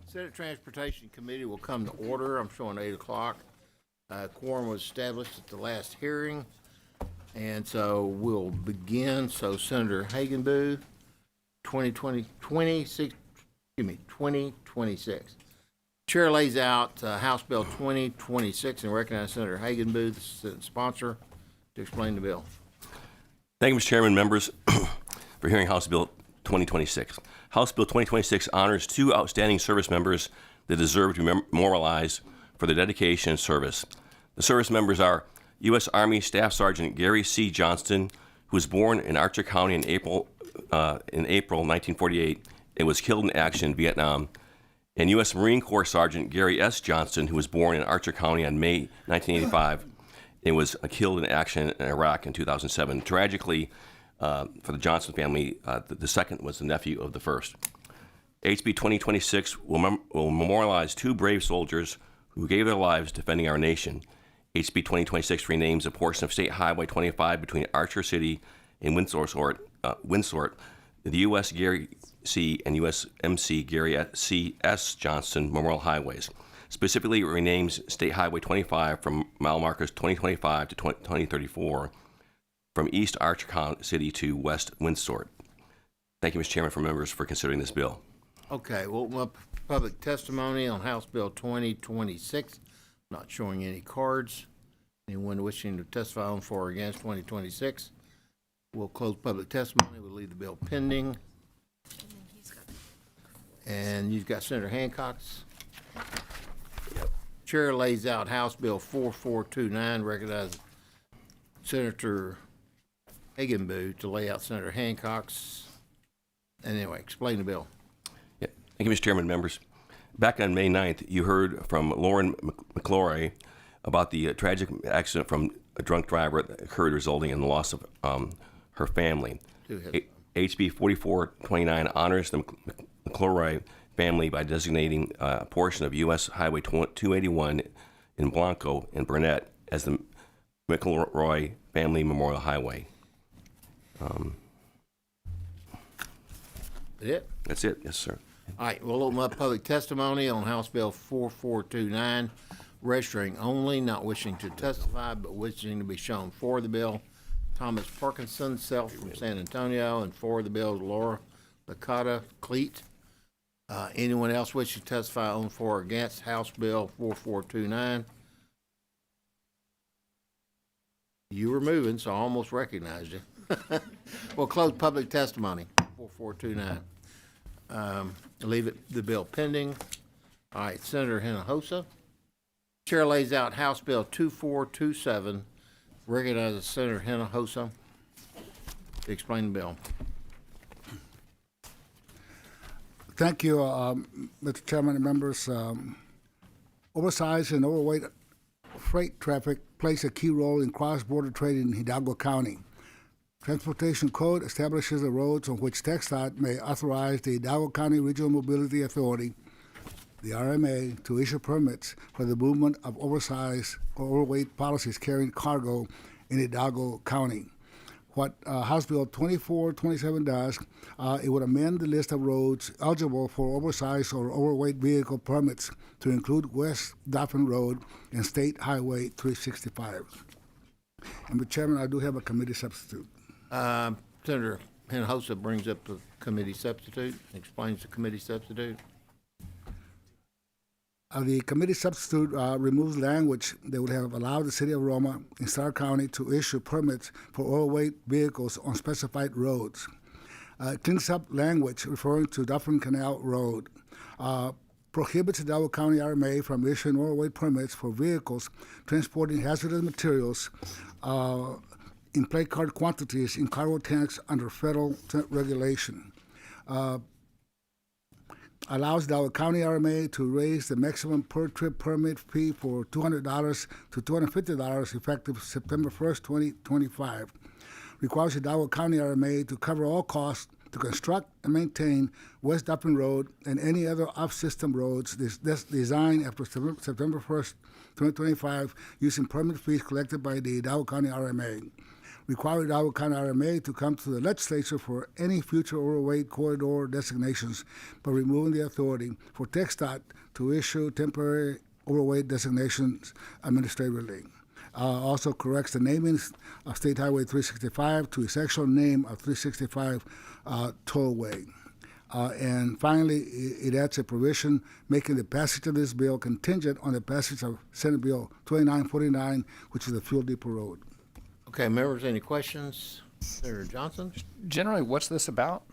Senate Transportation Committee will come to order. I'm showing 8 o'clock. Quorum was established at the last hearing, and so we'll begin. So Senator Hagenbu, 2026. Chair lays out House Bill 2026 and recognizes Senator Hagenbu, the Senate sponsor, to explain the bill. Thank you, Mr. Chairman, members, for hearing House Bill 2026. House Bill 2026 honors two outstanding service members that deserve to be memorialized for their dedication and service. The service members are U.S. Army Staff Sergeant Gary C. Johnston, who was born in Archer County in April 1948 and was killed in action in Vietnam, and U.S. Marine Corps Sergeant Gary S. Johnston, who was born in Archer County on May 1985 and was killed in action in Iraq in 2007. Tragically, for the Johnson family, the second was the nephew of the first. HB 2026 will memorialize two brave soldiers who gave their lives defending our nation. HB 2026 renames a portion of State Highway 25 between Archer City and Windsort, the U.S. Gary C. and U.S. MC Gary C. S. Johnston Memorial Highways. Specifically, it renames State Highway 25 from mile markers 2025 to 2034, from East Archer City to West Windsort. Thank you, Mr. Chairman, for members for considering this bill. Okay, we'll open up public testimony on House Bill 2026. Not showing any cards. Anyone wishing to testify on for or against 2026? We'll close public testimony. We'll leave the bill pending. And you've got Senator Hancock's. Chair lays out House Bill 4429, recognizes Senator Hagenbu to lay out Senator Hancock's. And anyway, explain the bill. Yeah. Thank you, Mr. Chairman, members. Back on May 9th, you heard from Lauren McClory about the tragic accident from a drunk driver that occurred, resulting in the loss of her family. HB 4429 honors the McClory family by designating a portion of U.S. Highway 281 in Blanco and Burnett as the McElroy Family Memorial Highway. That's it, yes, sir. All right, we'll open up public testimony on House Bill 4429, registering only, not wishing to testify, but wishing to be shown for the bill. Thomas Parkinson, self from San Antonio, and for the bill, Laura Licata Cleet. Anyone else wishing to testify on for or against House Bill 4429? You were moving, so I almost recognized you. We'll close public testimony, 4429. Leave the bill pending. All right, Senator Hinojosa. Chair lays out House Bill 2427. Recognizes Senator Hinojosa to explain the bill. Thank you, Mr. Chairman and members. Oversized and overweight freight traffic plays a key role in cross-border trade in Hidalgo County. Transportation Code establishes the roads on which TxDOT may authorize the Hidalgo County Regional Mobility Authority, the RMA, to issue permits for the movement of oversized or overweight policies carrying cargo in Hidalgo County. What House Bill 2427 does, it would amend the list of roads eligible for oversized or overweight vehicle permits to include West Dauphin Road and State Highway 365. And, Mr. Chairman, I do have a committee substitute. Senator Hinojosa brings up the committee substitute, explains the committee substitute. The committee substitute removes language that would have allowed the city of Roma and Starr County to issue permits for overweight vehicles on specified roads. It cleans up language referring to Dauphin Canal Road, prohibits the Hidalgo County RMA from issuing overweight permits for vehicles transporting hazardous materials in plate card quantities in cargo tanks under federal regulation. Allows Hidalgo County RMA to raise the maximum per trip permit fee for $200 to $250 effective September 1st, 2025. Requires Hidalgo County RMA to cover all costs to construct and maintain West Dauphin Road and any other off-system roads designed after September 1st, 2025, using permit fees collected by the Hidalgo County RMA. require Hidalgo County RMA to come to the legislature for any future overweight corridor designations by removing the authority for TxDOT to issue temporary overweight designations administratively. Also corrects the naming of State Highway 365 to its actual name of 365 Tollway. And finally, it adds a provision making the passage of this bill contingent on the passage of Senate Bill 2949, which is the Fuel Depot Road. Okay, members, any questions? Senator Johnson? Generally, what's this about?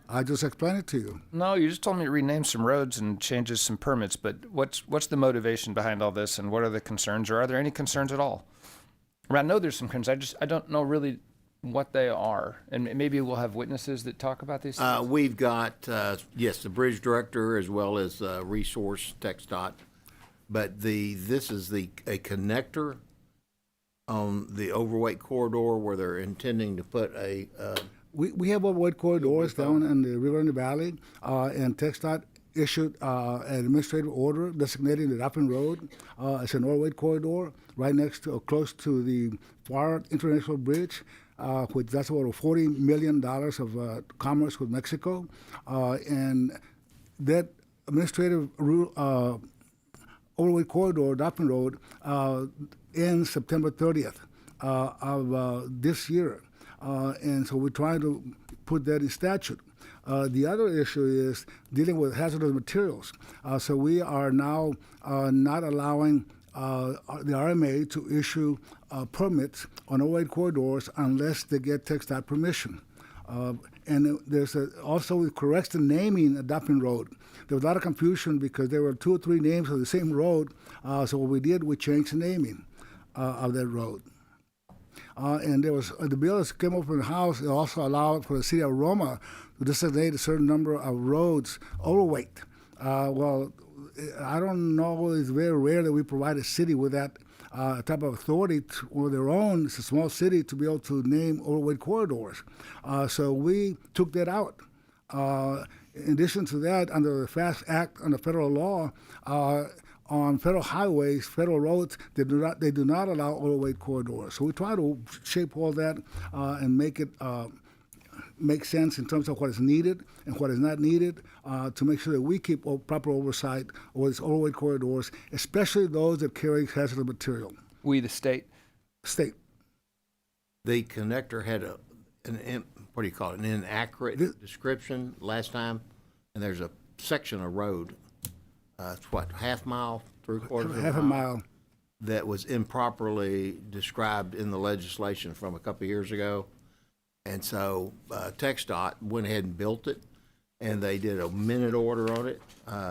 I just explained it to you. No, you just told me to rename some roads and changes some permits, but what's the motivation behind all this, and what are the concerns, or are there any concerns at all? I know there's some concerns. I don't know really what they are, and maybe we'll have witnesses that talk about these things. We've got, yes, the bridge director as well as Resource TxDOT, but this is a connector on the overweight corridor where they're intending to put a We have overweight corridors down in the River in the Valley, and TxDOT issued an administrative order designating the Dauphin Road as an overweight corridor right next to, close to the FAR International Bridge, which that's about $40 million of commerce with Mexico. And that administrative overweight corridor, Dauphin Road, ends September 30th of this year. And so we're trying to put that in statute. The other issue is dealing with hazardous materials. So we are now not allowing the RMA to issue permits on overweight corridors unless they get TxDOT permission. And there's also it corrects the naming of Dauphin Road. There was a lot of confusion because there were 2 or 3 names of the same road. So what we did, we changed the naming of that road. And there was the bill that came up in the House. It also allowed for the city of Roma to designate a certain number of roads overweight. Well, I don't know. It's very rare that we provide a city with that type of authority or their own. It's a small city to be able to name overweight corridors. So we took that out. In addition to that, under the FAST Act, under federal law, on federal highways, federal roads, they do not allow overweight corridors. So we try to shape all that and make it make sense in terms of what is needed and what is not needed to make sure that we keep proper oversight over these overweight corridors, especially those that carry hazardous material. We, the state. State. the connector had what do you call it, an inaccurate description last time, and there's a section of road, it's what, half mile, three-quarters of a mile? Half a mile. That was improperly described in the legislation from a couple of years ago. And so TxDOT went ahead and built it, and they did a minute order on it,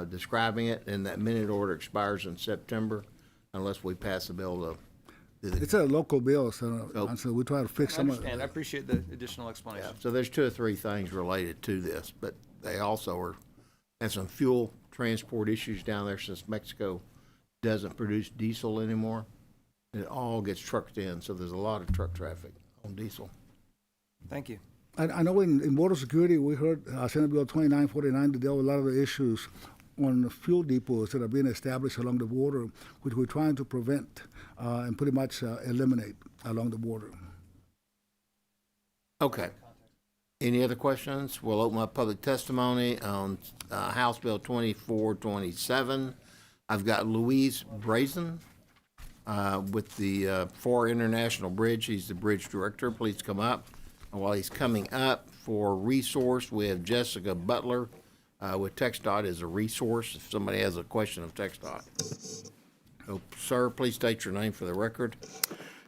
describing it, and that minute order expires in September unless we pass a bill to It's a local bill, so we try to fix I some of understand. I appreciate the additional explanation. So there's 2 or 3 things related to this, but they also have some fuel transport issues down there since Mexico doesn't produce diesel anymore. It all gets trucked in, so there's a lot of truck traffic on diesel. Thank you. I know in border security, we heard Senate Bill 2949 to deal with a lot of the issues on the fuel depots that are being established along the border, which we're trying to prevent and pretty much eliminate along the border. Okay. Any other questions? We'll open up public testimony on House Bill 2427. I've got Louise Brazen with the FAR International Bridge. He's the bridge director. Please come up. And while he's coming up, for Resource, we have Jessica Butler with TxDOT as a resource if somebody has a question of TxDOT. So, sir, please state your name for the record.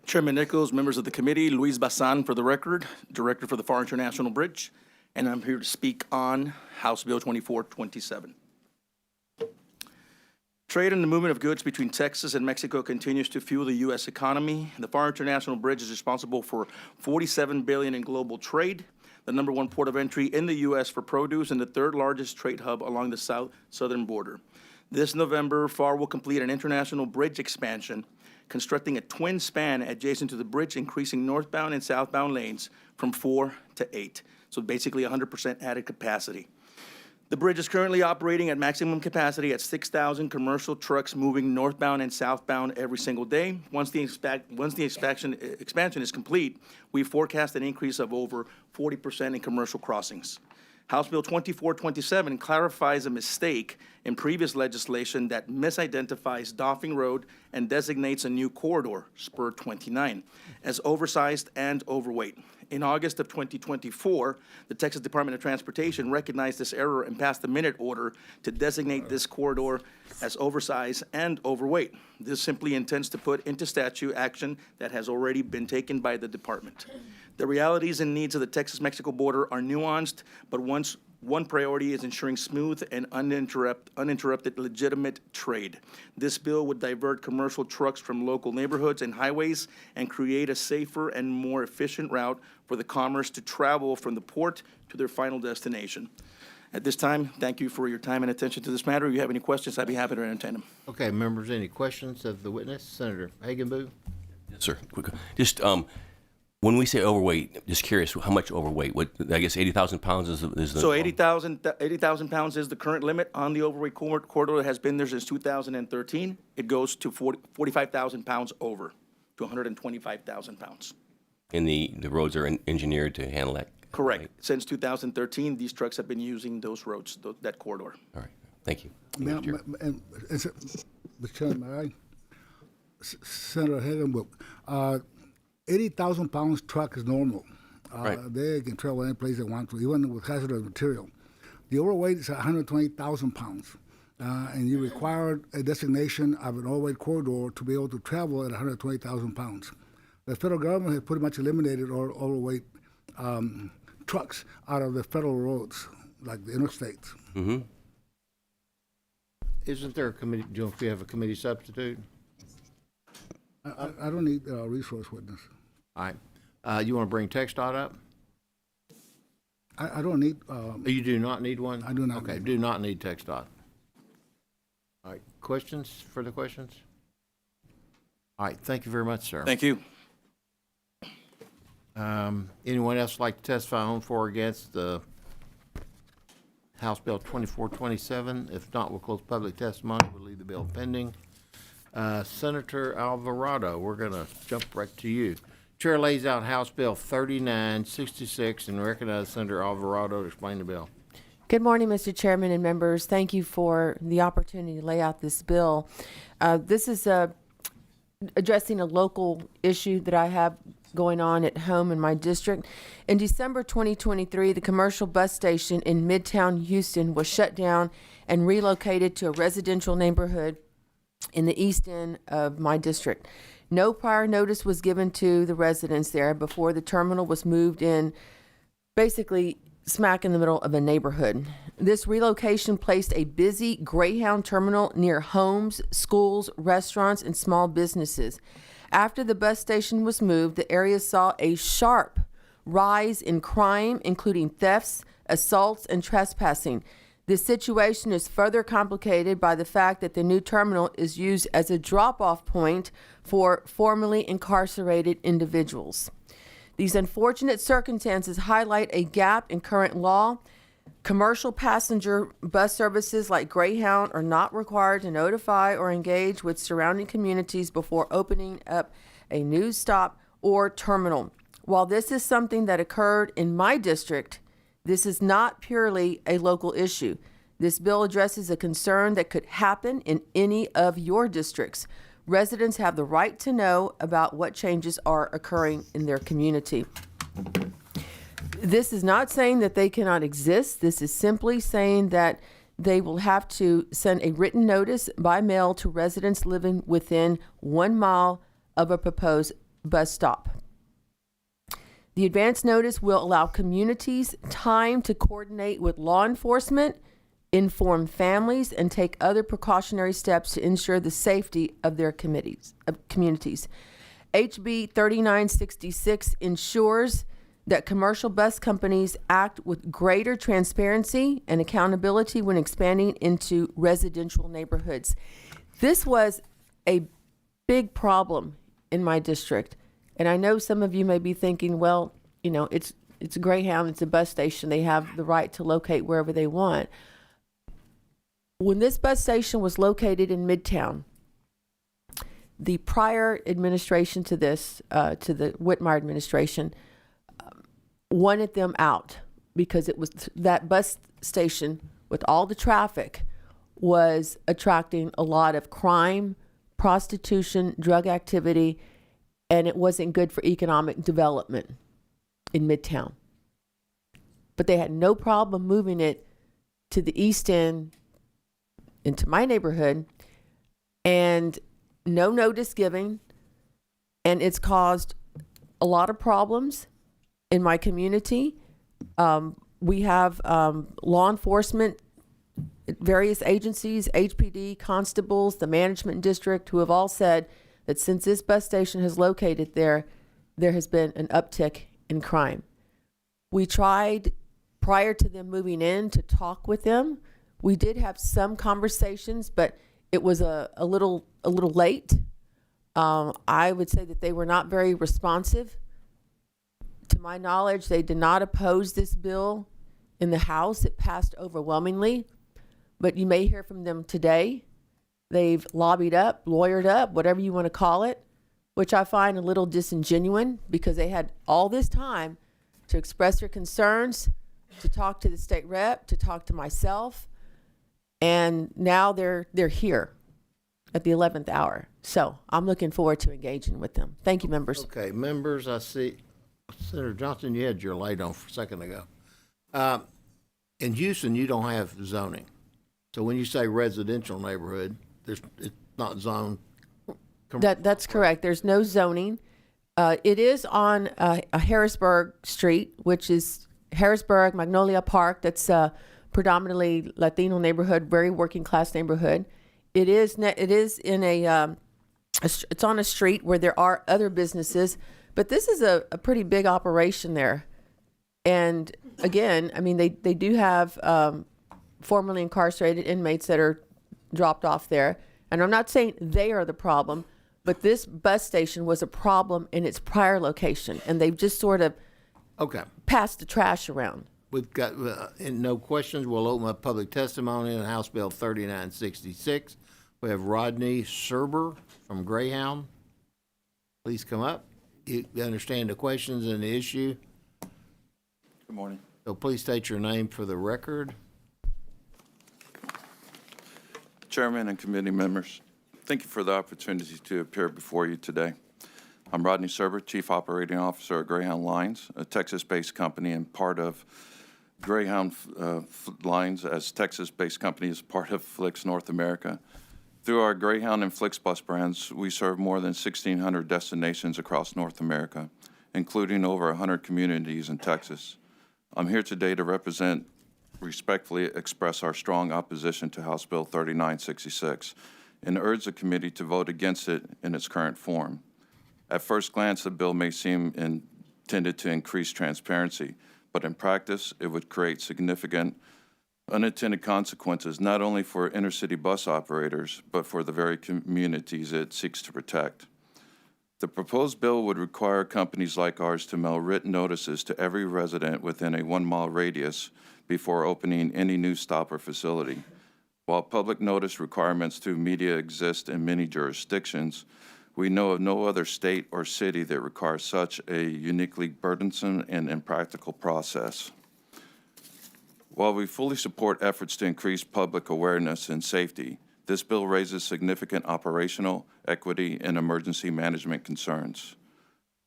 Chairman Nichols, members of the committee, Luis Bazan for the record, Director for the FAR International Bridge, and I'm here to speak on House Bill 2427. Trade and the movement of goods between Texas and Mexico continues to fuel the U.S. economy. The FAR International Bridge is responsible for $47 billion in global trade, the #1 port of entry in the U.S. for produce, and the 3rd largest trade hub along the southern border. This November, FAR will complete an international bridge expansion, constructing a twin span adjacent to the bridge, increasing northbound and southbound lanes from 4 to 8. So basically 100% added capacity. The bridge is currently operating at maximum capacity at 6,000 commercial trucks moving northbound and southbound every single day. Once the expansion is complete, we forecast an increase of over 40% in commercial crossings. House Bill 2427 clarifies a mistake in previous legislation that misidentifies Doffing Road and designates a new corridor, Spur 29, as oversized and overweight. In August of 2024, the Texas Department of Transportation recognized this error and passed a minute order to designate this corridor as oversized and overweight. This simply intends to put into statute action that has already been taken by the department. The realities and needs of the Texas-Mexico border are nuanced, but one priority is ensuring smooth and uninterrupted legitimate trade. This bill would divert commercial trucks from local neighborhoods and highways and create a safer and more efficient route for the commerce to travel from the port to their final destination. At this time, thank you for your time and attention to this matter. If you have any questions, I'd be happy to entertain them. Okay, members, any questions of the witness? Senator Hagenbu? Yes, sir. Quick. Just when we say overweight, just curious, how much overweight? What, I guess 80,000 pounds is the... So 80,000 pounds is the current limit on the overweight corridor. It has been there since 2013. It goes to 45,000 pounds over to 125,000 pounds. And the roads are engineered to handle that? Correct. Right? Since 2013, these trucks have been using those roads, that corridor. All right. Thank you. Now, Mr. Chair. Mr. Chairman, Senator Hagenbrook, 80,000 pounds truck is normal. Right. They can travel any place they want to, even with hazardous material. The overweight is 120,000 pounds, and you require a designation of an overweight corridor to be able to travel at 120,000 pounds. The federal government has pretty much eliminated all overweight trucks out of the federal roads, like the interstates. Mm-hmm. Isn't there a committee, do we have a committee substitute? I don't need a resource witness. All right. You want to bring TxDOT up? I don't need. You do not need one? I do not Okay, need do not need TxDOT. All right, questions, further questions? All right, thank you very much, sir. Thank you. Anyone else like to testify on for or against the House Bill 2427? If not, we'll close public testimony. We'll leave the bill pending. Senator Alvarado, we're going to jump right to you. Chair lays out House Bill 3966 and recognizes Senator Alvarado to explain the bill. Good morning, Mr. Chairman and members. Thank you for the opportunity to lay out this bill. This is addressing a local issue that I have going on at home in my district. In December 2023, the commercial bus station in Midtown Houston was shut down and relocated to a residential neighborhood in the east end of my district. No prior notice was given to the residents there before the terminal was moved in, basically smack in the middle of a neighborhood. This relocation placed a busy Greyhound terminal near homes, schools, restaurants, and small businesses. After the bus station was moved, the area saw a sharp rise in crime, including thefts, assaults, and trespassing. This situation is further complicated by the fact that the new terminal is used as a drop-off point for formerly incarcerated individuals. These unfortunate circumstances highlight a gap in current law. Commercial passenger bus services like Greyhound are not required to notify or engage with surrounding communities before opening up a new stop or terminal. While this is something that occurred in my district, this is not purely a local issue. This bill addresses a concern that could happen in any of your districts. Residents have the right to know about what changes are occurring in their community. This is not saying that they cannot exist. This is simply saying that they will have to send a written notice by mail to residents living within 1 mile of a proposed bus stop. The advance notice will allow communities time to coordinate with law enforcement, inform families, and take other precautionary steps to ensure the safety of their communities. HB 3966 ensures that commercial bus companies act with greater transparency and accountability when expanding into residential neighborhoods. This was a big problem in my district. And I know some of you may be thinking, well, you know, it's a Greyhound, it's a bus station. They have the right to locate wherever they want. When this bus station was located in Midtown, the prior administration to this, to the Whitmire administration, wanted them out because it was that bus station with all the traffic was attracting a lot of crime, prostitution, drug activity, and it wasn't good for economic development in Midtown. But they had no problem moving it to the East End, into my neighborhood, and no notice given, and it's caused a lot of problems in my community. We have law enforcement, various agencies, HPD, constables, the management district, who have all said that since this bus station has located there, there has been an uptick in crime. We tried prior to them moving in to talk with them. We did have some conversations, but it was a little late. I would say that they were not very responsive. To my knowledge, they did not oppose this bill in the House. It passed overwhelmingly, but you may hear from them today. They've lobbied up, lawyered up, whatever you want to call it, which I find a little disingenuous because they had all this time to express their concerns, to talk to the state rep, to talk to myself, and now they're here at the 11th hour. So I'm looking forward to engaging with them. Thank you, members. Okay, members, I see, Senator Johnson, you had your light on a second ago. In Houston, you don't have zoning. So when you say residential neighborhood, it's not zoned. That's correct. There's no zoning. It is on a Harrisburg Street, which is Harrisburg, Magnolia Park. That's a predominantly Latino neighborhood, very working class neighborhood. It is in it's on a street where there are other businesses, but this is a pretty big operation there. And again, I mean, they do have formerly incarcerated inmates that are dropped off there. And I'm not saying they are the problem, but this bus station was a problem in its prior location, and they've just sort of Okay, passed the trash around. we've got, no questions, we'll open up public testimony on House Bill 3966. We have Rodney Serber from Greyhound. Please come up. You understand the questions and the issue, Good morning. so please state your name for the record. Chairman and committee members, thank you for the opportunity to appear before you today. I'm Rodney Serber, Chief Operating Officer at Greyhound Lines, a Texas-based company and part of Greyhound Lines as Texas-based company is part of Flix North America. Through our Greyhound and FlixBus brands, we serve more than 1,600 destinations across North America, including over 100 communities in Texas. I'm here today to respectfully express our strong opposition to House Bill 3966 and urge the committee to vote against it in its current form. At first glance, the bill may seem intended to increase transparency, but in practice, it would create significant unintended consequences not only for inner-city bus operators, but for the very communities it seeks to protect. The proposed bill would require companies like ours to mail written notices to every resident within a 1-mile radius before opening any new stop or facility. While public notice requirements to media exist in many jurisdictions, we know of no other state or city that requires such a uniquely burdensome and impractical process. While we fully support efforts to increase public awareness and safety, this bill raises significant operational, equity, and emergency management concerns.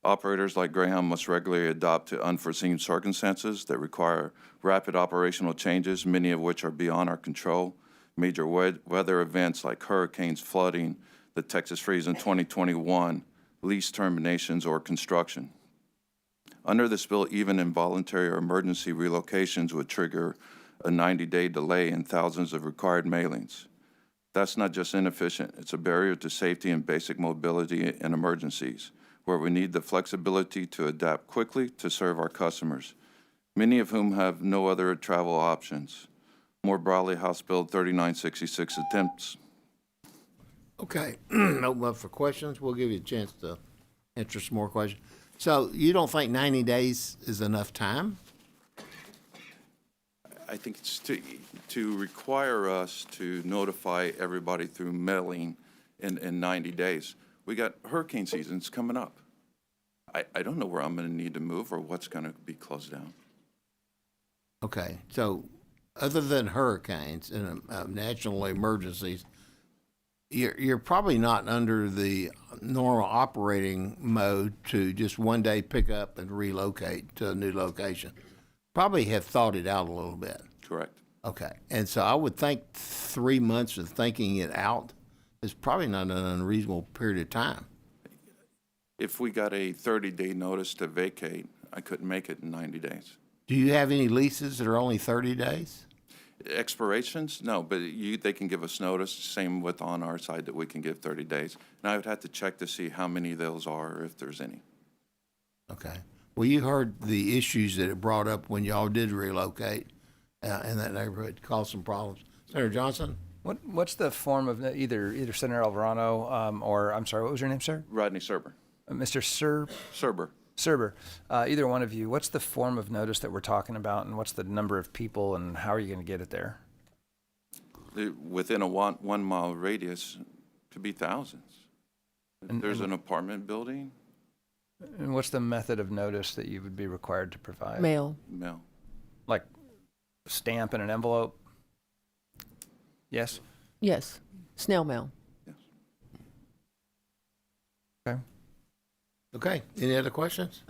Operators like Greyhound must regularly adapt to unforeseen circumstances that require rapid operational changes, many of which are beyond our control. Major weather events like hurricanes, flooding, the Texas freeze in 2021, lease terminations, or construction. Under this bill, even involuntary or emergency relocations would trigger a 90-day delay in thousands of required mailings. That's not just inefficient, it's a barrier to safety and basic mobility in emergencies, where we need the flexibility to adapt quickly to serve our customers, many of whom have no other travel options. More broadly, House Bill 3966 attempts. Okay, open up for questions. We'll give you a chance to answer some more questions. So you don't think 90 days is enough time? I think it's to require us to notify everybody through mailing in 90 days. We got hurricane seasons coming up. I don't know where I'm going to need to move or what's going to be closed down. Okay, so other than hurricanes and national emergencies, you're probably not under the normal operating mode to just one day pick up and relocate to a new location. Probably have thought it out a little bit. Correct. Okay, and so I would think 3 months of thinking it out is probably not an unreasonable period of time. If we got a 30-day notice to vacate, I couldn't make it in 90 days. Do you have any leases that are only 30 days? Expirations? No, but they can give us notice, same with on our side that we can give 30 days. And I would have to check to see how many of those are, or if there's any. Okay. Well, you heard the issues that it brought up when y'all did relocate in that neighborhood, caused some problems. Senator Johnson? What's the form of either Senator Alvarado or I'm sorry, what was your name, sir? Rodney Serber. Mr. Serber. Either one of you. What's the form of notice that we're talking about, and what's the number of people, and how are you going to get it there? Within a 1 mile radius, could be thousands. If there's an apartment building, And what's the method of notice that you would be required to provide? Mail. mail. Like stamp in an envelope? Yes. Yes. Snail mail. Yes. Okay. Okay. Any other questions?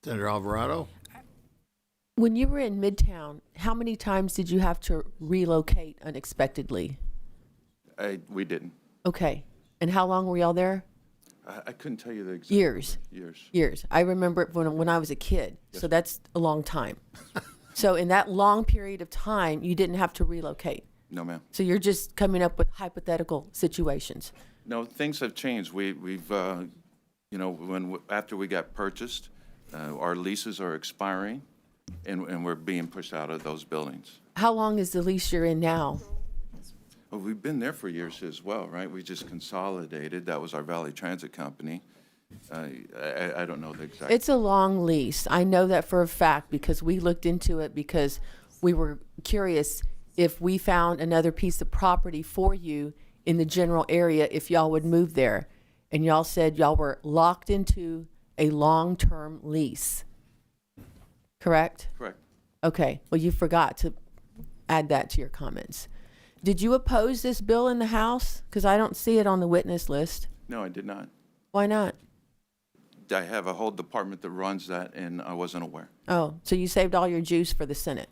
Senator Alvarado? When you were in Midtown, how many times did you have to relocate unexpectedly? We didn't. Okay. And how long were y'all there? I couldn't tell you the exact. Years. Years. Years. I remember it when I was a kid. So that's a long time. So in that long period of time, you didn't have to relocate. No, ma'am. So you're just coming up with hypothetical situations. No, things have changed. We've after we got purchased, our leases are expiring, and we're being pushed out of those buildings. How long is the lease you're in now? Well, we've been there for years as well, right? We just consolidated. That was our Valley Transit Company. I don't know the exact. It's a long lease. I know that for a fact because we looked into it because we were curious if we found another piece of property for you in the general area, if y'all would move there. And y'all said y'all were locked into a long-term lease. Correct? Correct. Okay. Well, you forgot to add that to your comments. Did you oppose this bill in the House? Because I don't see it on the witness list. No, I did not. Why not? I have a whole department that runs that, and I wasn't aware. Oh, so you saved all your juice for the Senate.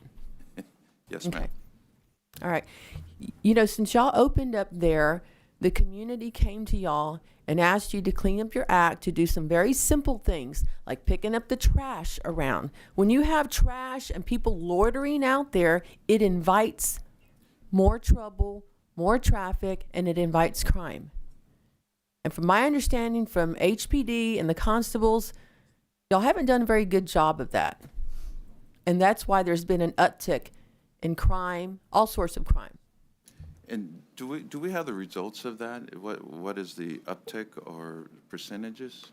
Yes, Okay. ma'am. All right. You know, since y'all opened up there, the community came to y'all and asked you to clean up your act, to do some very simple things like picking up the trash around. When you have trash and people loitering out there, it invites more trouble, more traffic, and it invites crime. And from my understanding from HPD and the constables, y'all haven't done a very good job of that. And that's why there's been an uptick in crime, all sorts of crime. And do we have the results of that? What is the uptick or percentages?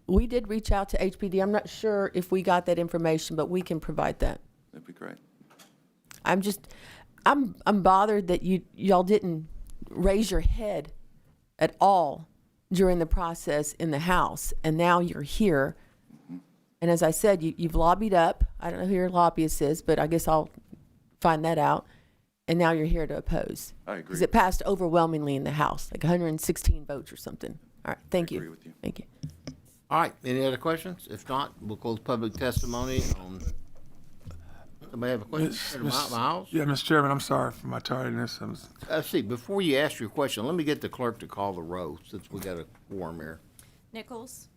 We did reach out to HPD. I'm not sure if we got that information, but we can provide that. That'd be great. I'm bothered that y'all didn't raise your head at all during the process in the House, and now you're here. And as I said, you've lobbied up. I don't know who your lobbyist is, but I guess I'll find that out. And now you're here to oppose. I agree. Because it passed overwhelmingly in the House, like 116 votes or something. All right, thank you. agree with you. Thank you. All right. Any other questions? If not, we'll close public testimony on. Somebody have a question? Senator Miles? Yeah, Mr. Chairman, I'm sorry for my tardiness. See, before you ask your question, let me get the clerk to call the roll since we got a quorum here. Nichols,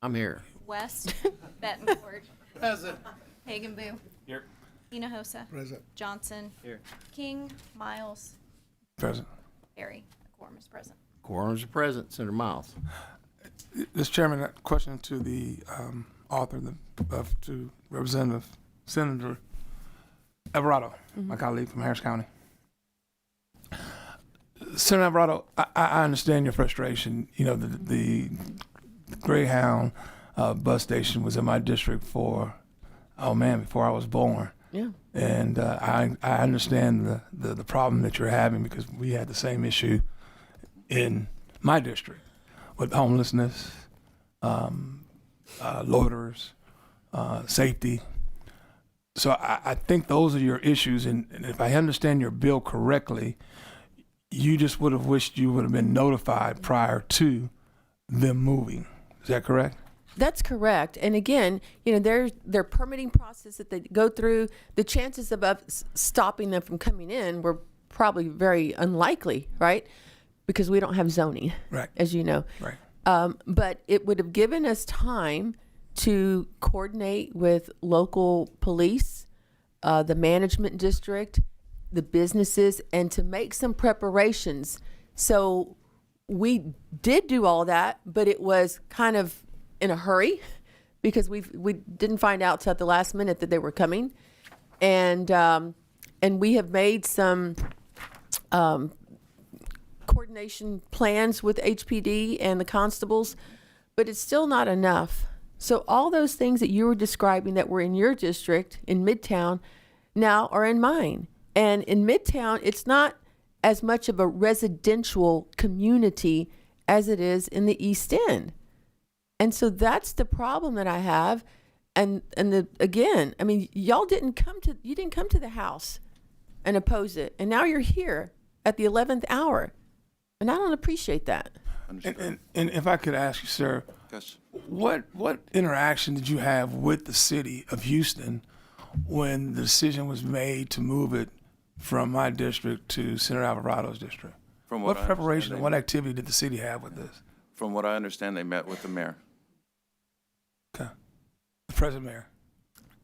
I'm here. West, Bettencourt. Present. Hagan Boo. Here. Hinojosa. Present. Johnson. Here. King, Miles, President. Barry. The quorum is present. Quorums are present. Senator Miles. Mr. Chairman, a question to the author, to Representative Senator Alvarado, my colleague from Harris County. Senator Alvarado, I understand your frustration. You know, the Greyhound bus station was in my district before I was born. Yeah. And I understand the problem that you're having, because we had the same issue in my district with homelessness, loiterers, safety. So I think those are your issues. And if I understand your bill correctly, you just would have wished you would have been notified prior to them moving. Is that correct? That's correct. And again, you know, their permitting process that they go through, the chances of us stopping them from coming in were probably very unlikely, right? Because we don't have zoning, Right. as you know. Right. But it would have given us time to coordinate with local police, the management district, the businesses, and to make some preparations. So we did do all that, but it was kind of in a hurry because we didn't find out till at the last minute that they were coming, and we have made some coordination plans with HPD and the constables, but it's still not enough. So all those things that you were describing that were in your district in Midtown now are in mine. And in Midtown, it's not as much of a residential community as it is in the East End. And so that's the problem that I have. And again, I mean, you didn't come to the House and oppose it. And now you're here at the 11th hour. And I don't appreciate that. Understood. And if I could ask you, sir, Yes. what interaction did you have with the city of Houston when the decision was made to move it from my district to Senator Alvarado's district? From What what I preparation understand, and what activity did the city have with this? From what I understand, they met with the mayor. Okay. The present mayor,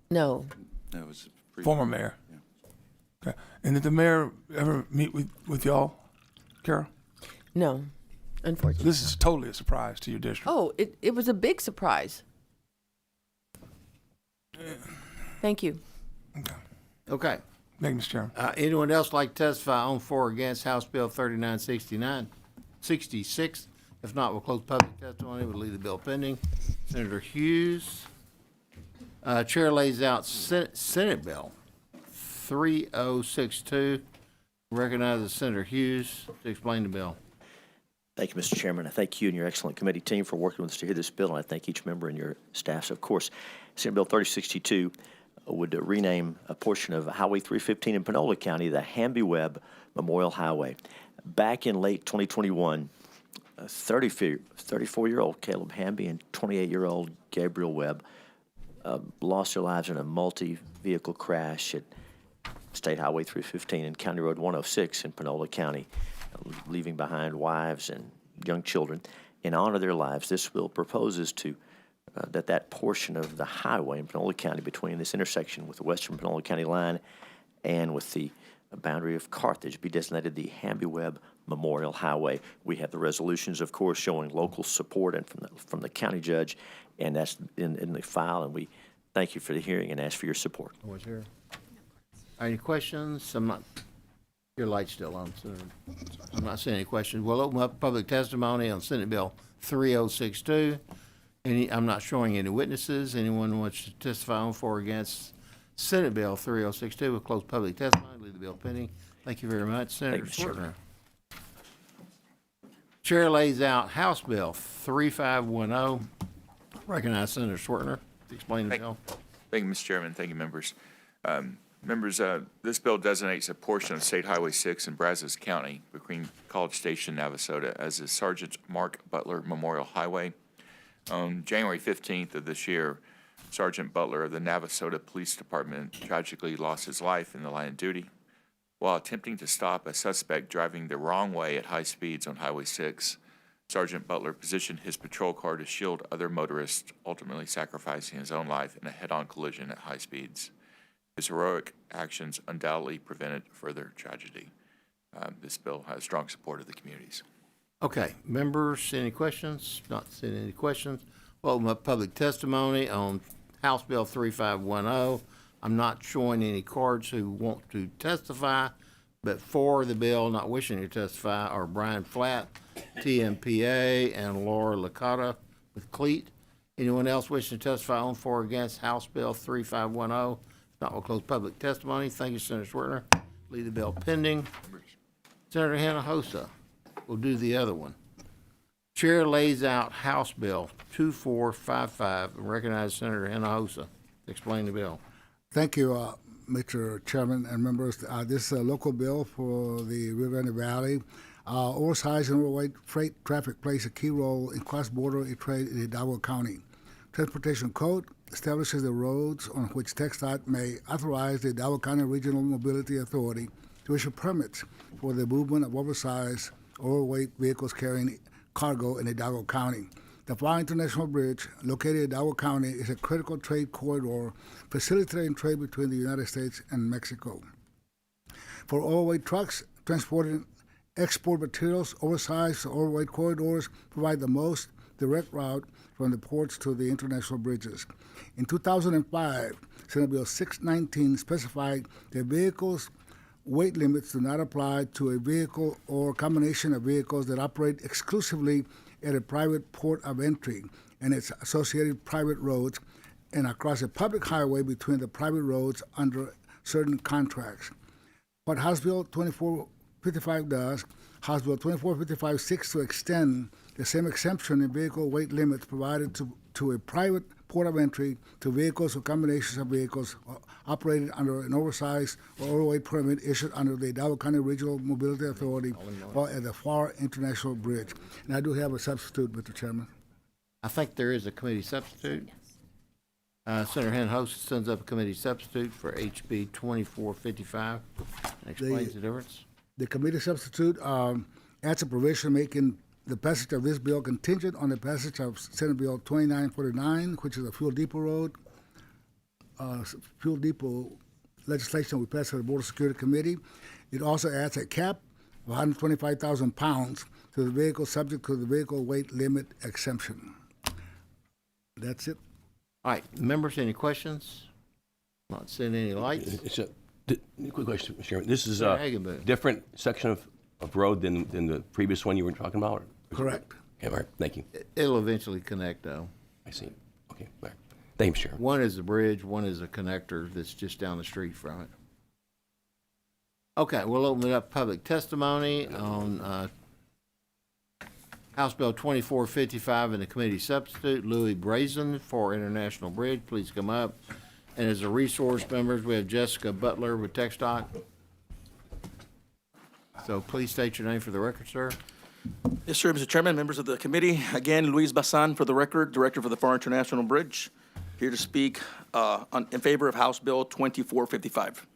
No. It was former mayor. Okay. And did the mayor ever meet with y'all, Carol? No, unfortunately. This is totally a surprise to your district. Oh, it was a big surprise. Thank you. Okay. Thank you, Mr. Chairman. Anyone else like to testify on, for, or against House Bill 36? If not, we'll close public testimony. We'll leave the bill pending. Senator Hughes. Chair lays out Senate Bill 3062. Recognizes Senator Hughes to explain the bill. Thank you, Mr. Chairman. I thank you and your excellent committee team for working with us to hear this bill, and I thank each member and your staffs. Of course, Senate Bill 3062 would rename a portion of Highway 315 in Panola County the Hamby-Webb Memorial Highway. Back in late 2021, 34-year-old Caleb Hamby and 28-year-old Gabriel Webb lost their lives in a multi-vehicle crash at State Highway 315 and County Road 106 in Panola County, leaving behind wives and young children. In honor of their lives, this bill proposes to that portion of the highway in Panola County between this intersection with the western Panola County line and with the boundary of Carthage be designated the Hamby-Webb Memorial Highway. We have the resolutions, of course, showing local support and from the county judge, and that's in the file, and we thank you for the hearing and ask for your support. Was here. Any questions? Your light's still on, so I'm not seeing any questions. We'll open up public testimony on Senate Bill 3062. I'm not showing any witnesses. Anyone wants to testify on, for, or against Senate Bill 3062? We'll close public testimony, leave the bill pending. Thank you very much. Senator Thank you, Mr. Swertner. Chair lays out House Bill 3510. Recognize Senator Swertner to explain the bill. Thank you, Mr. Chairman. Thank you, members. This bill designates a portion of State Highway 6 in Brazos County between College Station and Navasota as the Sergeant Mark Butler Memorial Highway. On January 15th of this year, Sergeant Butler of the Navasota Police Department tragically lost his life in the line of duty. While attempting to stop a suspect driving the wrong way at high speeds on Highway 6, Sergeant Butler positioned his patrol car to shield other motorists, ultimately sacrificing his own life in a head-on collision at high speeds. His heroic actions undoubtedly prevented further tragedy. This bill has strong support of the communities. Okay, members, any questions? Not seeing any questions. We'll open up public testimony on House Bill 3510. I'm not showing any cards who want to testify, but for the bill, not wishing to testify, are Brian Flatt, TMPA, and Laura Licata with CLEAT. Anyone else wishing to testify on, for, or against House Bill 3510? If Not will close public testimony. Thank you, Senator Swerter. Leave the bill pending. Senator Hinojosa will do the other one. Chair lays out House Bill 2455 and recognizes Senator Hinojosa to explain the bill. Thank you, Mr. Chairman and members. This is a local bill for the Rio Grande Valley. Oversized and overweight freight traffic plays a key role in cross-border trade in Hidalgo County. Transportation Code establishes the roads on which TxDOT may authorize the Hidalgo County Regional Mobility Authority to issue permits for the movement of oversized or overweight vehicles carrying cargo in Hidalgo County. The Far International Bridge, located in Hidalgo County, is a critical trade corridor facilitating trade between the United States and Mexico. For overweight trucks transporting export materials, oversized or overweight corridors provide the most direct route from the ports to the international bridges. In 2005, Senate Bill 619 specified that vehicles' weight limits do not apply to a vehicle or combination of vehicles that operate exclusively at a private port of entry and its associated private roads and across a public highway between the private roads under certain contracts. What House Bill 2455 does, House Bill 2455 seeks to extend the same exemption in vehicle weight limits provided to a private port of entry to vehicles or combinations of vehicles operated under an oversized or overweight permit issued under the Hidalgo County Regional Mobility Authority or at the Far International Bridge. And I do have a substitute, Mr. Chairman. I think there is a committee substitute. Senator Hinojosa sends up a committee substitute for HB 2455 and explains the difference. The committee substitute adds a provision making the passage of this bill contingent on the passage of Senate Bill 2949, which is a fuel depot legislation we passed at the Board of Security Committee. It also adds a cap of 125,000 pounds to the vehicle subject to the vehicle weight limit exemption. That's it. All right, members, any questions? Not seeing any lights. It's a quick question, Mr. Chairman. This is Senator a Hagenbuch. different section of road than the previous one you were talking about? Correct. Okay, all right, thank you. It'll eventually connect, though. I see. Okay, all right. Thank you, Mr. Chairman. One is the bridge, one is a connector that's just down the street from it. Okay, we'll open it up public testimony on House Bill 2455 and the committee substitute. Louis Brazen for International Bridge, please come up. And as a resource members, we have Jessica Butler with TxDOT. So please state your name for the record, sir. Yes, sir, Mr. Chairman, members of the committee. Again, Luis Bazan for the record, Director for the Far International Bridge, here to speak in favor of House Bill 2455.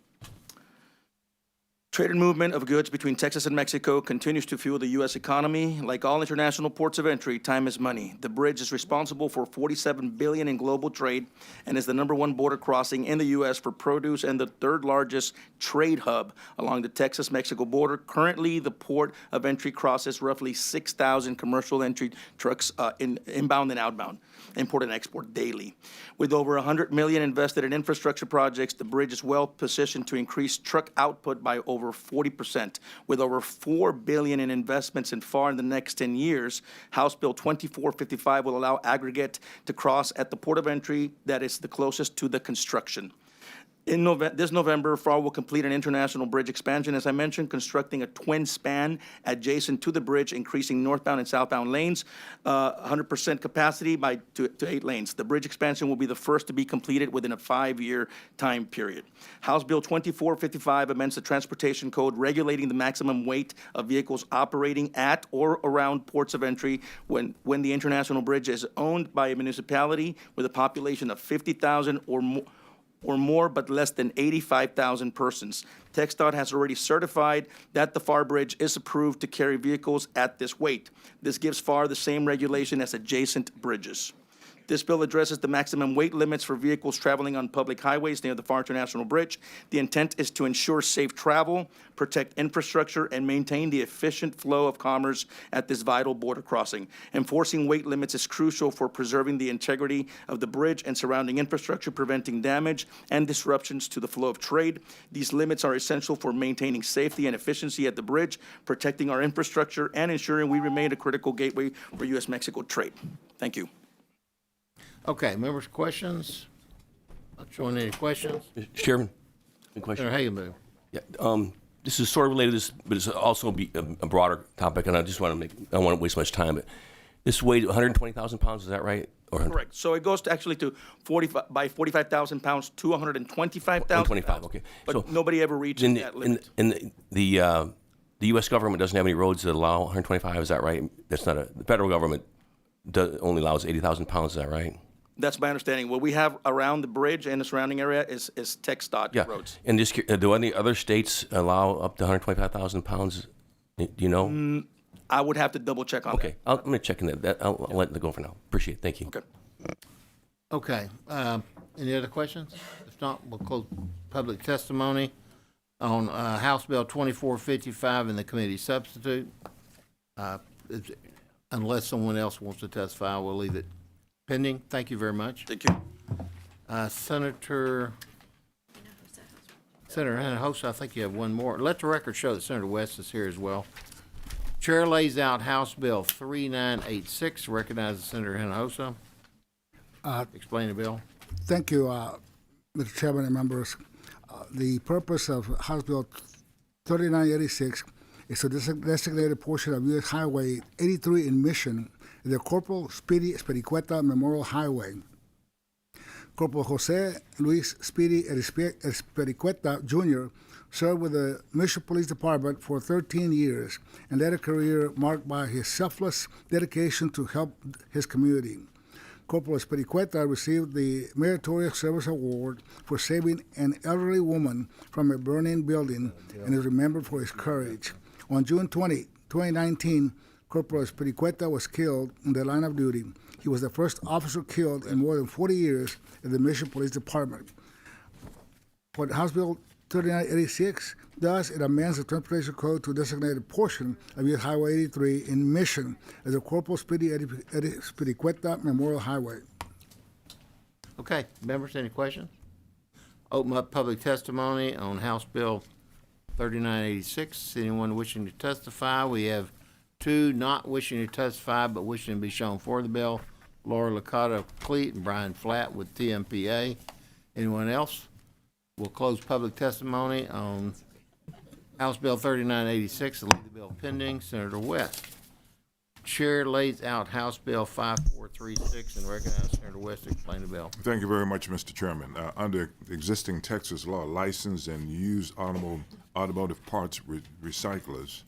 Trade and movement of goods between Texas and Mexico continues to fuel the U.S. economy. Like all international ports of entry, time is money. The bridge is responsible for $47 billion in global trade and is the #1 border crossing in the U.S. for produce and the third largest trade hub along the Texas-Mexico border. Currently, the port of entry crosses roughly 6,000 commercial entry trucks inbound and outbound, import and export daily. With over $100 million invested in infrastructure projects, the bridge is well positioned to increase truck output by over 40%. With over $4 billion in investments in FAR in the next 10 years, House Bill 2455 will allow aggregate to cross at the port of entry that is the closest to the construction. This November, FAR will complete an international bridge expansion, as I mentioned, constructing a twin span adjacent to the bridge, increasing northbound and southbound lanes, 100% capacity to 8 lanes. The bridge expansion will be the first to be completed within a 5-year time period. House Bill 2455 amends the Transportation Code regulating the maximum weight of vehicles operating at or around ports of entry when the international bridge is owned by a municipality with a population of 50,000 or more, but less than 85,000 persons. TxDOT has already certified that the FAR Bridge is approved to carry vehicles at this weight. This gives FAR the same regulation as adjacent bridges. This bill addresses the maximum weight limits for vehicles traveling on public highways near the FAR International Bridge. The intent is to ensure safe travel, protect infrastructure, and maintain the efficient flow of commerce at this vital border crossing. Enforcing weight limits is crucial for preserving the integrity of the bridge and surrounding infrastructure, preventing damage and disruptions to the flow of trade. These limits are essential for maintaining safety and efficiency at the bridge, protecting our infrastructure, and ensuring we remain a critical gateway for U.S.-Mexico trade. Thank you. Okay, members, questions? showing any questions? Chairman, any question? Senator Hagenboom. Yeah, this is sort of related to this, but it's also a broader topic, and I just want to I don't want to waste much time. But this weighed 120,000 pounds. Is that right? Or Correct. So it goes to actually to 45,000 pounds to 125,000. 125. Okay. But So nobody ever reaches in that limit. the U.S. government doesn't have any roads that allow 125. Is that right? That's not the federal government only allows 80,000 pounds. Is that right? That's my understanding. What we have around the bridge and the surrounding area is TxDOT Yeah. roads. And just do any other states allow up to 125,000 pounds? Do you know? I would have to double check on Okay, I'm going to check in that. I'll let it go for now. Appreciate it. Thank you. that. Okay. Okay, any other questions? If not, we'll close public testimony on House Bill 2455 and the committee substitute. Unless someone else wants to testify, we'll leave it pending. Thank you very much. Thank you. Senator Hinojosa, I think you have one more. Let the record show that Senator West is here as well. Chair lays out House Bill 3986. Recognizes Senator Hinojosa. Explain the bill. Thank you, Mr. Chairman and members. The purpose of House Bill 3986 is to designate a portion of U.S. Highway 83 in Mission, the Corporal Speedy Espericueta Memorial Highway. Corporal Jose Luis Speedy Espericueta, Jr. served with the Mission Police Department for 13 years and led a career marked by his selfless dedication to help his community. Corporal Espericueta received the Meritorious Service Award for saving an elderly woman from a burning building and is remembered for his courage. On June 20, 2019, Corporal Espericueta was killed in the line of duty. He was the first officer killed in more than 40 years in the Mission Police Department. What House Bill 3986 does, it amends the Transportation Code to designate a portion of U.S. Highway 83 in Mission as the Corporal Speedy Espericueta Memorial Highway. Okay, members, any questions? Open up public testimony on House Bill 3986. Anyone wishing to testify? We have two not wishing to testify but wishing to be shown for the bill. Laura Licata Cleet and Brian Flatt with TMPA. Anyone else? We'll close public testimony on House Bill 3986 and leave the bill pending. Senator West. Chair lays out House Bill 5436 and recognizes Senator West to explain the bill. Thank you very much, Mr. Chairman. Under existing Texas law, licensed and used automotive parts recyclers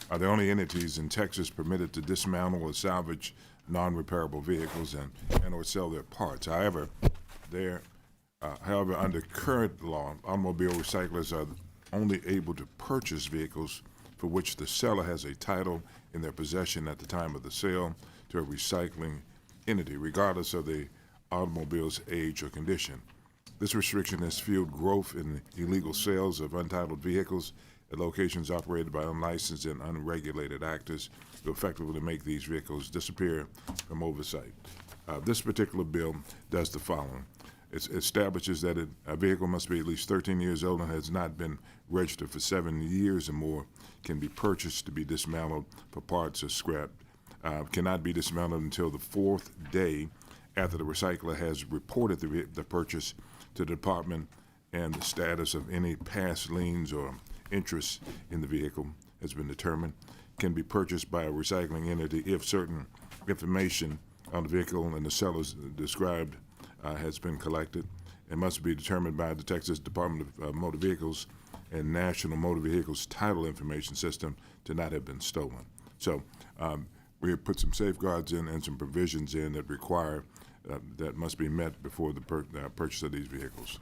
are the only entities in Texas permitted to dismantle or salvage non-repairable vehicles and or sell their parts. However, under current law, automobile recyclers are only able to purchase vehicles for which the seller has a title in their possession at the time of the sale to a recycling entity, regardless of the automobile's age or condition. This restriction has fueled growth in illegal sales of untitled vehicles at locations operated by unlicensed and unregulated actors to effectively make these vehicles disappear from oversight. This particular bill does the following. It establishes that a vehicle must be at least 13 years old and has not been registered for 7 years or more, can be purchased to be dismantled for parts or scrapped, cannot be dismantled until the fourth day after the recycler has reported the purchase to the department and the status of any past liens or interest in the vehicle has been determined, can be purchased by a recycling entity if certain information on the vehicle and the sellers described has been collected, and must be determined by the Texas Department of Motor Vehicles and National Motor Vehicles Title Information System to not have been stolen. So we have put some safeguards in and some provisions in that require that must be met before the purchase of these vehicles.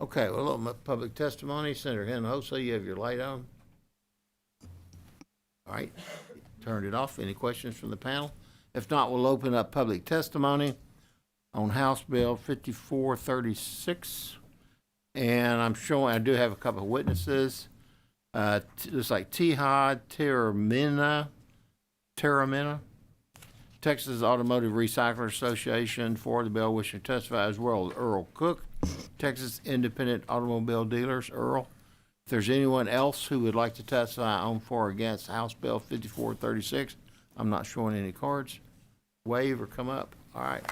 Okay, well, open up public testimony. Senator Hinojosa, you have your light on. All right, turned it off. Any questions from the panel? If not, we'll open up public testimony on House Bill 5436. And I do have a couple of witnesses. Looks like Tihad Terramina, Texas Automotive Recycler Association for the bill, wishing to testify, as well as Earl Cook, Texas Independent Automobile Dealers. Earl, if there's anyone else who would like to testify on for or against House Bill 5436, I'm not showing any cards. Wave or come up. All right.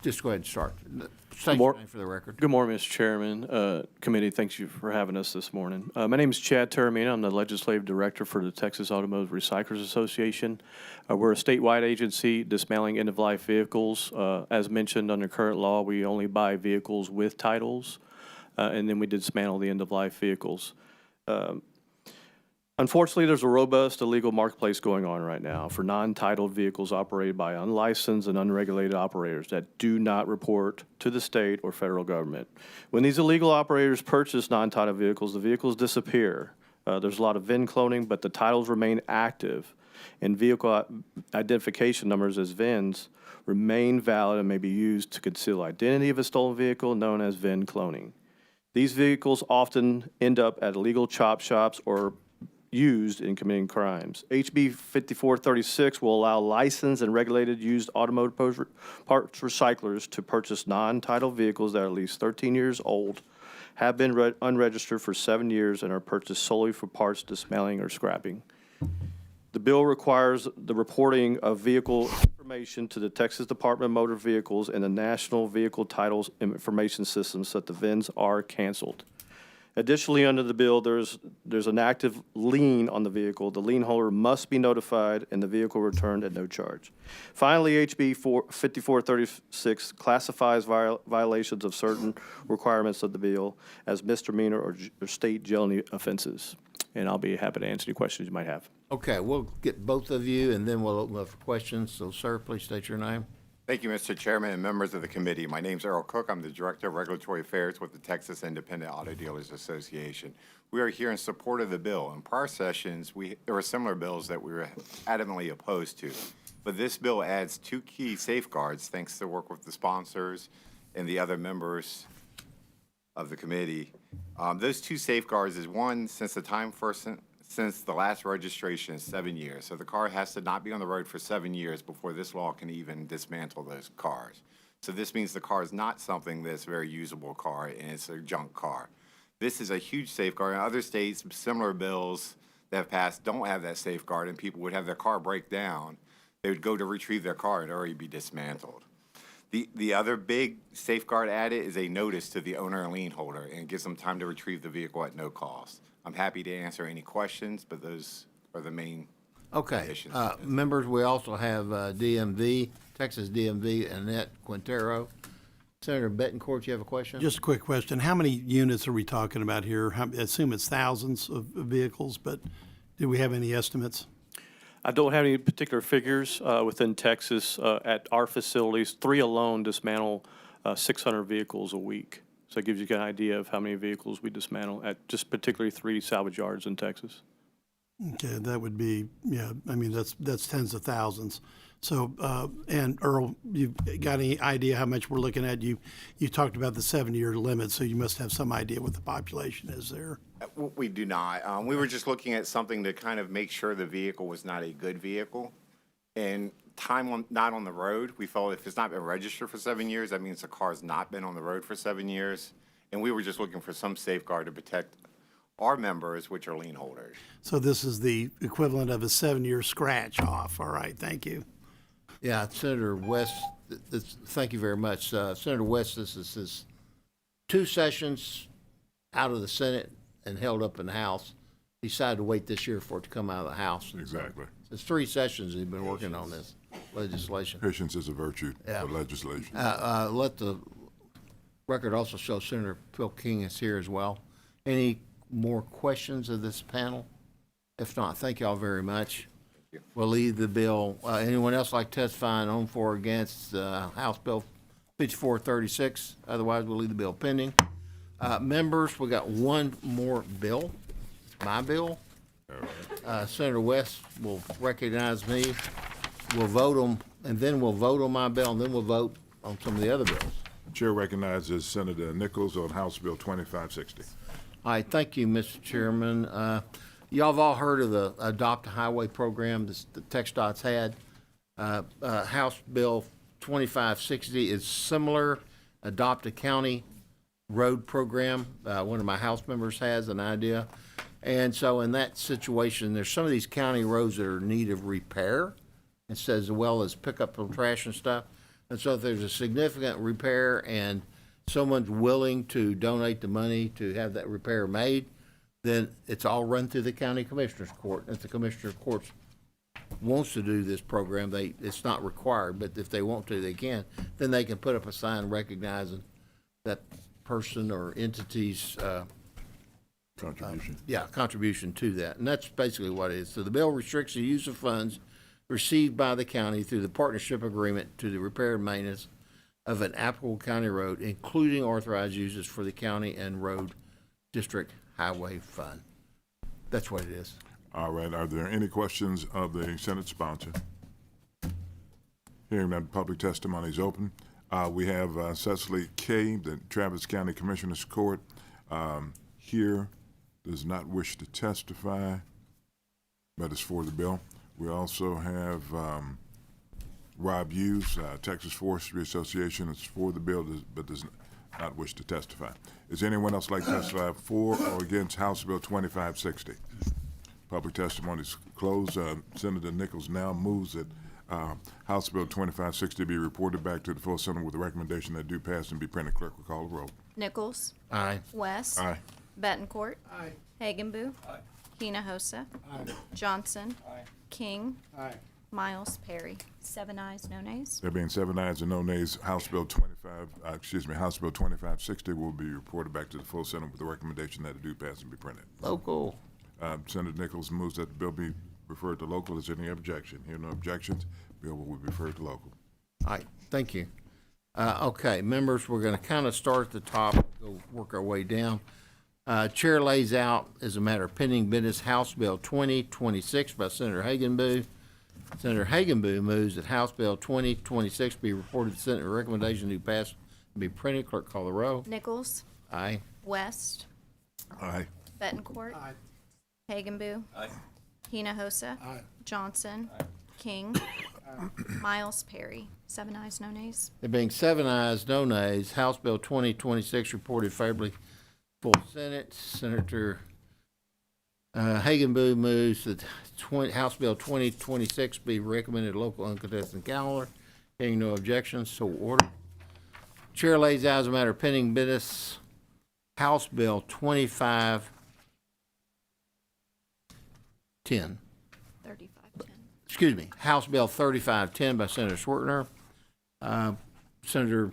just go ahead and start. State your Mor- name for the record. Good morning, Mr. Chairman. Committee, thanks you for having us this morning. My name is Chad Taramina. I'm the Legislative Director for the Texas Automotive Recyclers Association. We're a statewide agency dismantling end-of-life vehicles. As mentioned, under current law, we only buy vehicles with titles, and then we dismantle the end-of-life vehicles. Unfortunately, there's a robust illegal marketplace going on right now for non-titled vehicles operated by unlicensed and unregulated operators that do not report to the state or federal government. When these illegal operators purchase non-titled vehicles, the vehicles disappear. There's a lot of VIN cloning, but the titles remain active, and vehicle identification numbers as VINs remain valid and may be used to conceal identity of a stolen vehicle, known as VIN cloning. These vehicles often end up at illegal chop shops or used in committing crimes. HB 5436 will allow licensed and regulated used automotive parts recyclers to purchase non-titled vehicles that are at least 13 years old, have been unregistered for 7 years, and are purchased solely for parts dismantling or scrapping. The bill requires the reporting of vehicle information to the Texas Department of Motor Vehicles and the National Vehicle Titles Information System so that the VINs are canceled. Additionally, under the bill, there's an active lien on the vehicle. The lien holder must be notified and the vehicle returned at no charge. Finally, HB 5436 classifies violations of certain requirements of the bill as misdemeanor or state jail offenses. And I'll be happy to answer any questions you might have. Okay, we'll get both of you, and then we'll open up for questions. So, sir, please state your name. Thank you, Mr. Chairman and members of the committee. My name is Earl Cook. I'm the Director of Regulatory Affairs with the Texas Independent Auto Dealers Association. We are here in support of the bill. In prior sessions, there were similar bills that we were adamantly opposed to. But this bill adds two key safeguards, thanks to work with the sponsors and the other members of the committee. Those two safeguards is one, since the last registration is 7 years. So the car has to not be on the road for 7 years before this law can even dismantle those cars. So this means the car is not something that's a very usable car and it's a junk car. This is a huge safeguard. In other states, similar bills that have passed don't have that safeguard, and people would have their car break down. They would go to retrieve their car and already be dismantled. The other big safeguard added is a notice to the owner and lien holder, and it gives them time to retrieve the vehicle at no cost. I'm happy to answer any questions, but those are the main additions. Members, we also have DMV, Texas DMV, Annette Quintero. Senator Betancourt, you have a question? Just a quick question. How many units are we talking about here? I assume it's thousands of vehicles, but do we have any estimates? I don't have any particular figures within Texas. At our facilities, 3 alone dismantle 600 vehicles a week. So it gives you an idea of how many vehicles we dismantle at just particularly 3 salvage yards in Texas. Okay, that would be, yeah, I mean, that's tens of thousands. So, and Earl, you've got any idea how much we're looking at? You talked about the 7-year limit, so you must have some idea what the population is there. We do not. We were just looking at something to kind of make sure the vehicle was not a good vehicle. And not on the road, we felt if it's not been registered for 7 years, that means the car's not been on the road for 7 years. And we were just looking for some safeguard to protect our members, which are lien holders. So this is the equivalent of a 7-year scratch off. All right, thank you. Yeah, Senator West, thank you very much. Senator West, this is his 2 sessions out of the Senate and held up in the House. He decided to wait this year for it to come out of the House. Exactly. It's 3 sessions he's been working on this legislation. Patience is a virtue for legislation. Let the record also show Senator Phil King is here as well. Any more questions of this panel? If not, thank you all very much. We'll leave the bill. Anyone else like testifying on, for, or against House Bill 5436? Otherwise, we'll leave the bill pending. Members, we got one more bill. It's my bill. Senator West will recognize me. We'll vote on, and then we'll vote on my bill, and then we'll vote on some of the other bills. Chair recognizes Senator Nichols on House Bill 2560. All right, thank you, Mr. Chairman. Y'all have all heard of the Adopt a Highway program that TxDOT's had. House Bill 2560 is similar. Adopt a County Road program. One of my House members has an idea. And so in that situation, there's some of these county roads that are in need of repair, as well as pick up some trash and stuff. And so if there's a significant repair and someone's willing to donate the money to have that repair made, then it's all run through the county commissioner's court. If the commissioner court wants to do this program, it's not required, but if they want to, they can. Then they can put up a sign recognizing that person or entity's contribution to that. And that's basically what it is. So the bill restricts the use of funds received by the county through the partnership agreement to the repair and maintenance of an applicable county road, including authorized uses for the county and road district highway fund. That's what it is. All right, are there any questions of the Senate sponsor? Hearing that public testimony is open. We have Cecily Kay, the Travis County Commissioners Court, here, does not wish to testify, but is for the bill. We also have Rob Hughes, Texas Forestry Association, is for the bill, but does not wish to testify. Is anyone else like to testify for or against House Bill 2560? Public testimony is closed. Senator Nichols now moves that House Bill 2560 be reported back to the full Senate with a recommendation that do pass and be printed. Clerk will call the roll. Nichols. Aye. West. Aye. Betancourt. Aye. Hagenbu. Aye. Hinojosa. Aye. Johnson. Aye. King. Aye. Miles Perry. 7 ayes, no nays. There being 7 ayes and no nays, House Bill 2560 will be reported back to the full Senate with a recommendation that it do pass and be printed. Local. Senator Nichols moves that the bill be referred to local. Is there any objection? Hear no objections, bill will be referred to local. All right, thank you. Okay, members, we're going to kind of start at the top, go work our way down. Chair lays out, as a matter of pending business, House Bill 2026 by Senator Hagenbu. Senator Hagenbu moves that House Bill 2026 be reported to the Senate with recommendation to pass and be printed. Clerk, call the roll. Nichols. Aye. West. Aye. Betancourt. Aye. Hagenbu. Aye. Hinojosa. Aye. Johnson. Aye. King. Miles Perry. 7 ayes, no nays. There being 7 ayes, no nays, House Bill 2026 reported favorably full Senate. Senator Hagenbu moves that House Bill 2026 be recommended local uncontested calendar. Hearing no objections, so ordered. Chair lays out as a matter of pending business, House Bill 2510. 3510. Excuse me, House Bill 3510 by Senator Swertner. Senator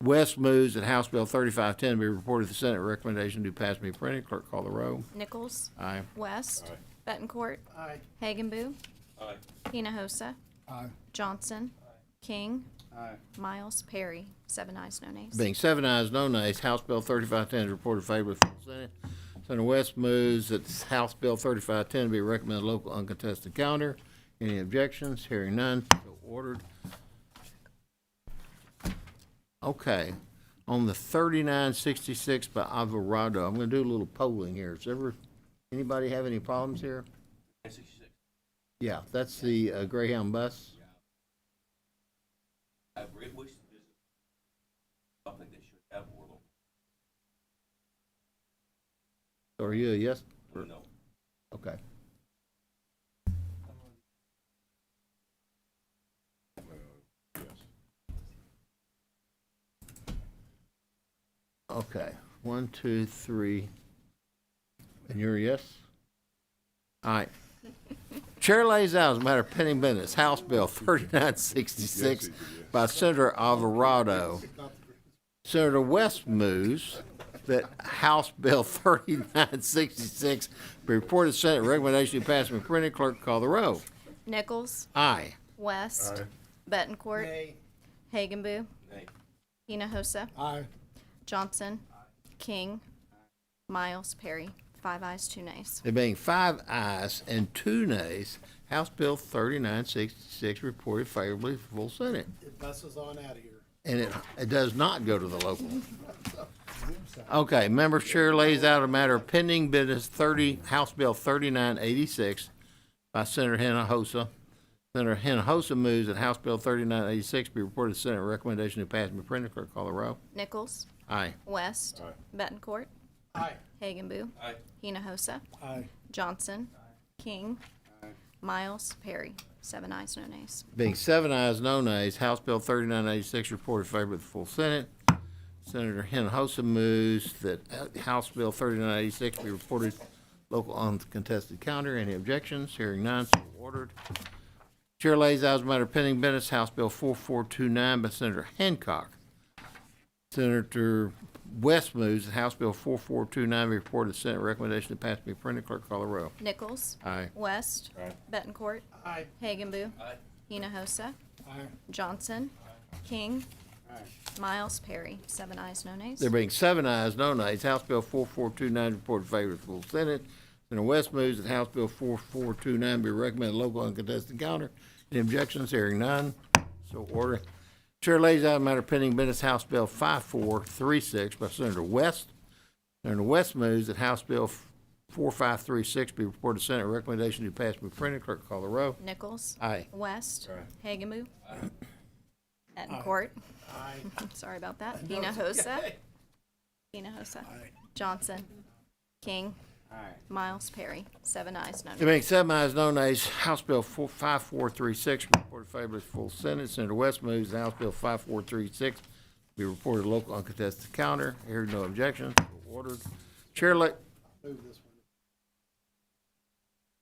West moves that House Bill 3510 be reported to the Senate. Recommendation to pass be printed. Clerk, call the roll. Nichols. Aye. West. Betancourt. Aye. Hagenbu. Aye. Hinojosa. Aye. Johnson. King. Aye. Miles Perry. 7 ayes, no nays. Being 7 ayes, no nays, House Bill 3510 is reported favorably to the Senate. Senator West moves that House Bill 3510 be recommended local uncontested calendar. Any objections? Hearing none, so ordered. Okay, on the 3966 by Alvarado, I'm going to do a little polling here. Anybody have any problems here? Yeah, that's the Greyhound bus. I wish this is something they should have more local. So are you a yes? Or No. Okay. Okay, 1, 2, 3. And you're a yes? All right. Chair lays out as a matter of pending business, House Bill 3966 by Senator Alvarado. Senator West moves that House Bill 3966 be reported to the Senate. Recommendation to pass and be printed. Clerk, call the roll. Nichols. Aye. West. Betancourt. Nay. Hagenbu. Nay. Hinojosa. Aye. Johnson. King. Miles Perry. 5 ayes, 2 nays. There being 5 ayes and 2 nays, House Bill 3966 reported favorably to the full Senate. It buses on out of here. And it does not go to the local. Okay, members, chair lays out a matter of pending business House Bill 3986 by Senator Hinojosa. Senator Hinojosa moves that House Bill 3986 be reported to the Senate. Recommendation to pass and be printed. Clerk, call the roll. Nichols. Aye. West. Betancourt. Aye. Hagenbu. Aye. Hinojosa. Aye. Johnson. King. Miles Perry. 7 ayes, no nays. Being 7 ayes, no nays, House Bill 3986 reported favor of the full Senate. Senator Hinojosa moves that House Bill 3986 be reported local uncontested counter. Any objections? Hearing none, so ordered. Chair lays out as a matter of pending business, House Bill 4429 by Senator Hancock. Senator West moves that House Bill 4429 be reported to Senate. Recommendation to pass be printed. Clerk call the row. Nichols. Aye. West. Bettencourt. Hagenbu. Hinojosa. Johnson. King. Miles Perry. 7 ayes, no nays. There being 7 ayes, no nays, House Bill 4429 reported in favor of the full Senate. Senator West moves that House Bill 4429 be recommended local uncontested counter. Any objections? Hearing none, so ordered. Chair lays out a matter pending business, House Bill 5436 by Senator West. Senator West moves that House Bill 4536 be reported to Senate. Recommendation to pass be printed. Clerk call the row. Nichols. Aye. West. Hagenbu. Bettencourt. Sorry about that. Hinojosa. Johnson. King. Miles Perry. 7 ayes, no nays. There being 7 ayes, no nays, House Bill 5436 reported favorably to full Senate. Senator West moves that House Bill 5436 be reported local uncontested counter. Hearing no objections, so ordered. Chair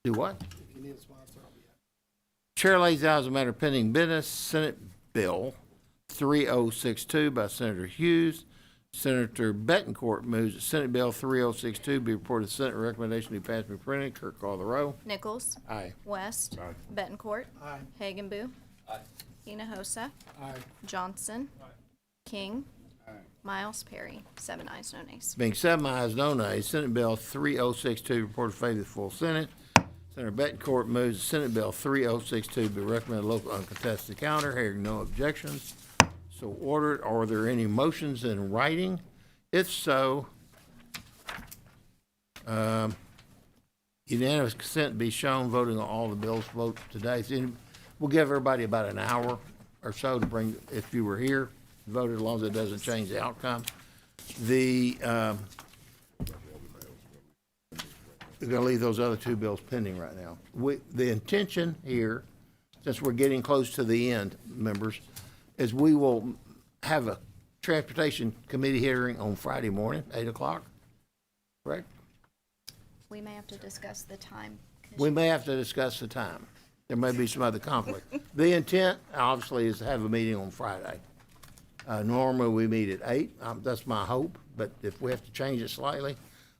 do what? If you need a sponsor, I'll be happy. Chair lays out as a matter of pending business, Senate Bill 3062 by Senator Hughes. Senator Bettencourt moves that Senate Bill 3062 be reported to Senate. Recommendation be passed be printed. Clerk call the row. Nichols. Aye. West. Bettencourt. Hagenbu. Hinojosa. Johnson. King. Miles Perry. 7 ayes, no nays. Being 7 ayes, no nays, Senate Bill 3062 reported in favor of the full Senate. Senator Bettencourt moves that Senate Bill 3062 be recommended local uncontested counter. Hearing no objections, so ordered. Are there any motions in writing? If so, unanimous consent be shown. Voting on all the bills. Vote today. We'll give everybody about an hour or so to bring, if you were here, voted, as long as it doesn't change the outcome. We're going to leave those other 2 bills pending right now. The intention here, since we're getting close to the end, members, is we will have a Transportation Committee hearing on Friday morning, 8 o'clock, correct? We may have to discuss the time. We may have to discuss the time. There may be some other conflict. The intent, obviously, is to have a meeting on Friday. Normally, we meet at 8. That's my hope, but if we have to change it slightly,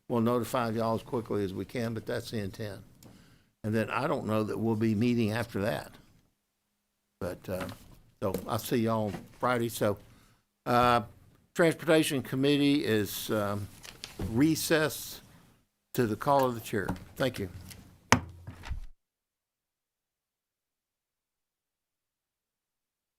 we'll notify y'all as quickly as we can, but that's the intent. And then I don't know that we'll be meeting after that. But, so I'll see y'all on Friday. So, Transportation Committee is recessed to the call of the chair. Thank you.